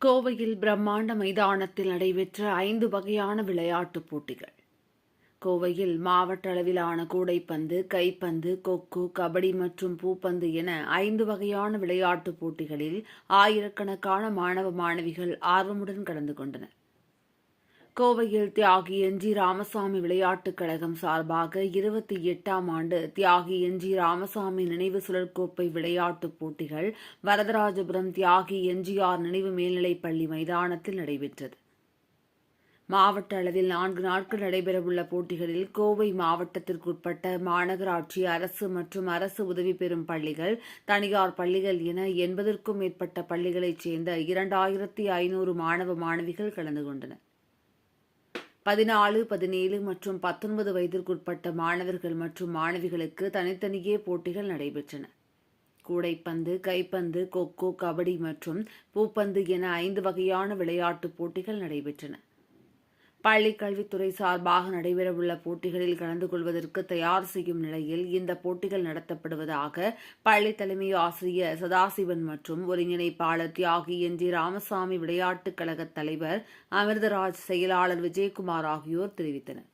கோவையில் பிரம்மாண்ட மைதானத்தில் நடைபெற்ற 5 வகையான விளையாட்டுப் போட்டிகள். கோவையில் மாவட்ட அளவிலான கூடைப்பந்து, கைப்பந்து, கொக்கோ, கபடி மற்றும் பூப்பந்து என 5 வகையான விளையாட்டுப் போட்டிகளில் ஆயிரக்கணக்கான மாணவ மாணவிகள் ஆர்வமுடன் கலந்து கொண்டனர். கோவையில் தியாகி என்.ஜி. ராமசாமி விளையாட்டுக் கழகம் சார்பாக 28ஆம் ஆண்டு தியாகி என்.ஜி. ராமசாமி நினைவு சுழற்கோப்பை விளையாட்டுப் போட்டிகள் வரதராஜபுரம் தியாகி எம்.ஜி.ஆர். நினைவு மேல்நிலைப்பள்ளி மைதானத்தில் நடைபெற்றது. மாவட்ட அளவில் 4 நாட்கள் நடைபெறவுள்ள போட்டிகளில் கோவை மாவட்டத்திற்குட்பட்ட மாநகராட்சி, அரசு மற்றும் அரசு உதவி பெறும் பள்ளிகள், தனியார் பள்ளிகள் என 80க்கும் மேற்பட்ட பள்ளிகளைச் சேர்ந்த 2500 மாணவ மாணவிகள் கலந்து கொண்டனர். 14, 17 மற்றும் 19 வயதிற்குட்பட்ட மாணவர்கள் மற்றும் மாணவிகளுக்கு தனித்தனியே போட்டிகள் நடைபெற்றன. கூடைப்பந்து, கைப்பந்து, கொக்கோ, கபடி மற்றும் பூப்பந்து என 5 வகையான விளையாட்டுப் போட்டிகள் நடைபெற்றன. பள்ளிக் கல்வித்துறை சார்பாக நடைபெறவுள்ள போட்டிகளில் கலந்து கொள்வதற்கு தயார் செய்யும் நிலையில் இந்த போட்டிகள் நடத்தப்படுவதாக பள்ளி தலைமை ஆசிரியர் சதாசிவன் மற்றும் ஒருங்கிணைப்பாளர் தியாகி என்.ஜி. ராமசாமி விளையாட்டுக் கழக தலைவர் அமிர்தராஜ், செயலாளர் விஜயகுமார் ஆகியோர் தெரிவித்தனர்.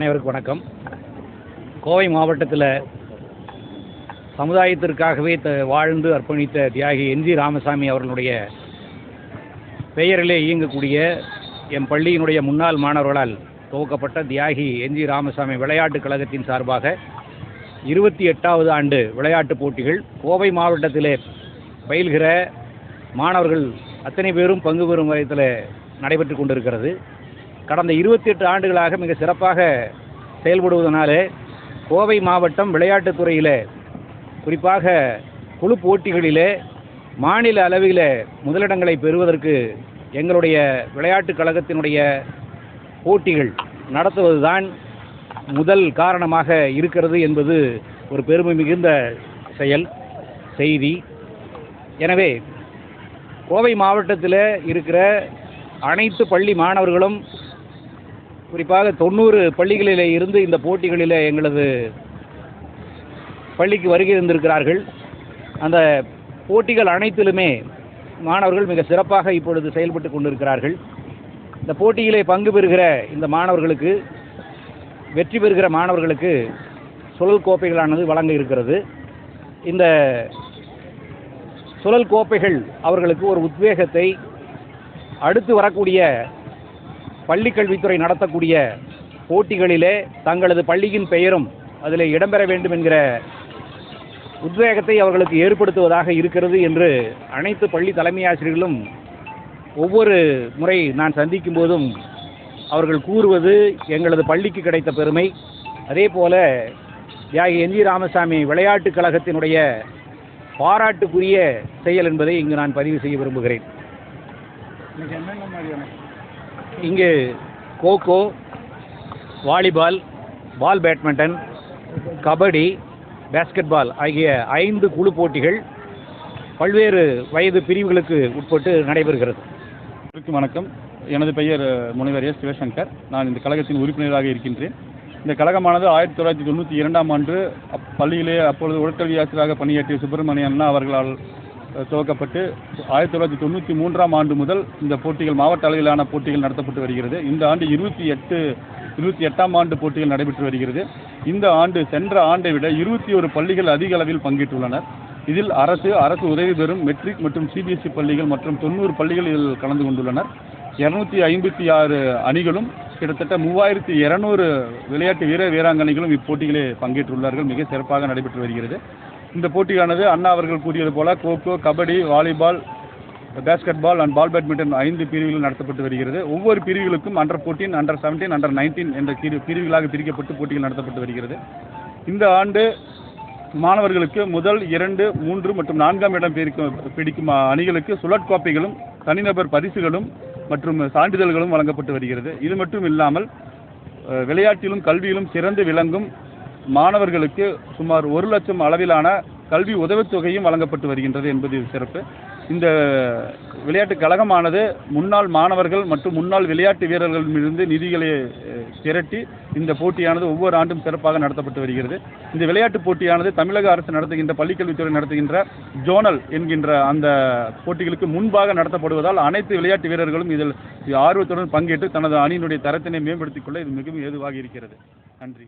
அனைவருக்கும் வணக்கம். கோவை மாவட்டத்தில் சமுதாயத்திற்காகவே வாழ்ந்து அர்ப்பணித்த தியாகி என்ஜி ராமசாமி அவர்களுடைய பெயரிலே இயங்கக்கூடிய எம் பள்ளியினுடைய முன்னாள் மாணவர்களால் துவக்கப்பட்ட தியாகி என்ஜி ராமசாமி விளையாட்டுக் கழகத்தின் சார்பாக 28வது ஆண்டு விளையாட்டுப் போட்டிகள் கோவை மாவட்டத்திலே பயில்கிற மாணவர்கள் அத்தனை பேரும் பங்கு பெறும் வகையில் நடைபெற்று கொண்டிருக்கிறது. கடந்த 28 ஆண்டுகளாக மிக சிறப்பாக செயல்படுவதனாலே கோவை மாவட்டம் விளையாட்டுத் துறையில் குறிப்பாக குழு போட்டிகளிலே மாநில அளவில் முதலிடங்களை பெறுவதற்கு எங்களுடைய விளையாட்டுக் கழகத்தினுடைய போட்டிகள் நடத்துவதுதான் முதல் காரணமாக இருக்கிறது என்பது ஒரு பெருமை மிகுந்த செய்தி. எனவே கோவை மாவட்டத்தில் இருக்கிற அனைத்து பள்ளி மாணவர்களும் குறிப்பாக 90 பள்ளிகளில் இருந்து இந்த போட்டிகளில் எங்களது பள்ளிக்கு வருகை இருந்திருக்கிறார்கள். அந்த போட்டிகள் அனைத்திலுமே மாணவர்கள் மிக சிறப்பாக இப்பொழுது செயல்பட்டு கொண்டிருக்கிறார்கள். இந்த போட்டியிலே பங்கு பெறுகிற இந்த மாணவர்களுக்கு வெற்றி பெறுகிற மாணவர்களுக்கு சுழல் கோப்பைகளானது வழங்க இருக்கிறது. இந்த சுழல் கோப்பைகள் அவர்களுக்கு ஒரு உத்வேகத்தை அடுத்து வரக்கூடிய பள்ளி கல்வித்துறை நடத்தக்கூடிய போட்டிகளிலே தங்களது பள்ளியின் பெயரும் அதில் இடம்பெற வேண்டும் என்கிற உத்வேகத்தை அவர்களுக்கு ஏற்படுத்துவதாக இருக்கிறது என்று அனைத்து பள்ளி தலைமை ஆசிரியர்களும் ஒவ்வொரு முறை நான் சந்திக்கும் போதும் அவர்கள் கூறுவது எங்களது பள்ளிக்கு கிடைத்த பெருமை. அதே போல தியாகி என்ஜி ராமசாமி விளையாட்டுக் கழகத்தினுடைய பாராட்டுக்குரிய செயல் என்பதை இங்கு நான் பதிவு செய்ய விரும்புகிறேன். இங்கு kho-kho, volleyball, ball badminton, kabaddi, basketball ஆகிய 5 குழு போட்டிகள் பல்வேறு வயது பிரிவுகளுக்கு உட்பட்டு நடைபெறுகிறது. வணக்கம். எனது பெயர் முனைவர் எஸ் சிவசங்கர். நான் இந்த கழகத்தின் உறுப்பினராக இருக்கின்றேன். இந்த கழகமானது 1992ஆம் ஆண்டு பள்ளியிலே அப்பொழுது உடற்கல்வி ஆசிரியராக பணியாற்றிய சுப்பிரமணிய அண்ணா அவர்களால் துவக்கப்பட்டு 1993ஆம் ஆண்டு முதல் இந்த போட்டிகள் மாவட்ட அளவிலான போட்டிகள் நடத்தப்பட்டு வருகிறது. இந்த ஆண்டு 28ஆம் ஆண்டு போட்டிகள் நடைபெற்று வருகிறது. இந்த ஆண்டு சென்ற ஆண்டை விட 21 பள்ளிகள் அதிக அளவில் பங்கேற்றுள்ளனர். இதில் அரசு உதவி பெறும் மெட்ரிக் மற்றும் சிபிஎஸ்இ பள்ளிகள் மற்றும் 90 பள்ளிகள் இதில் கலந்து கொண்டுள்ளனர். 256 அணிகளும் கிட்டத்தட்ட 3200 விளையாட்டு வீராங்கனைகளும் இப்போட்டிகளில் பங்கேற்றுள்ளார்கள். மிக சிறப்பாக நடைபெற்று வருகிறது. இந்த போட்டியானது அண்ணா அவர்கள் கூறியது போல kho-kho, kabaddi, volleyball, basketball and ball badminton 5 பிரிவுகள் நடத்தப்பட்டு வருகிறது. ஒவ்வொரு பிரிவுகளுக்கும் அண்டர் 14, அண்டர் 17, அண்டர் 19 என்ற பிரிவுகளாக பிரிக்கப்பட்டு போட்டிகள் நடத்தப்பட்டு வருகிறது. இந்த ஆண்டு மாணவர்களுக்கு முதல் 2, 3 மற்றும் 4ஆம் இடம் பிடிக்கும் அணிகளுக்கு சுழற்கோப்பைகளும் தனிநபர் பரிசுகளும் மற்றும் சான்றிதழ்களும் வழங்கப்பட்டு வருகிறது. இது மட்டும் இல்லாமல் விளையாட்டிலும் கல்வியிலும் சிறந்து விளங்கும் மாணவர்களுக்கு சுமார் 1 லட்சம் அளவிலான கல்வி உதவித்தொகையும் வழங்கப்பட்டு வருகின்றது என்பது சிறப்பு. இந்த விளையாட்டுக் கழகமானது முன்னாள் மாணவர்கள் மற்றும் முன்னாள் விளையாட்டு வீரர்களிடமிருந்து நிதிகளை திரட்டி இந்த போட்டியானது ஒவ்வொரு ஆண்டும் சிறப்பாக நடத்தப்பட்டு வருகிறது. இந்த விளையாட்டுப் போட்டியானது தமிழக அரசு நடத்துகின்ற பள்ளிக்கல்வித்துறை நடத்துகின்ற ஜோனல் என்கின்ற அந்த போட்டிகளுக்கு முன்பாக நடத்தப்படுவதால் அனைத்து விளையாட்டு வீரர்களும் இதில் ஆர்வத்துடன் பங்கேற்று தனது அணியினுடைய தரத்தினை மேம்படுத்திக் கொள்ள இது மிகவும் ஏதுவாக இருக்கிறது. நன்றி.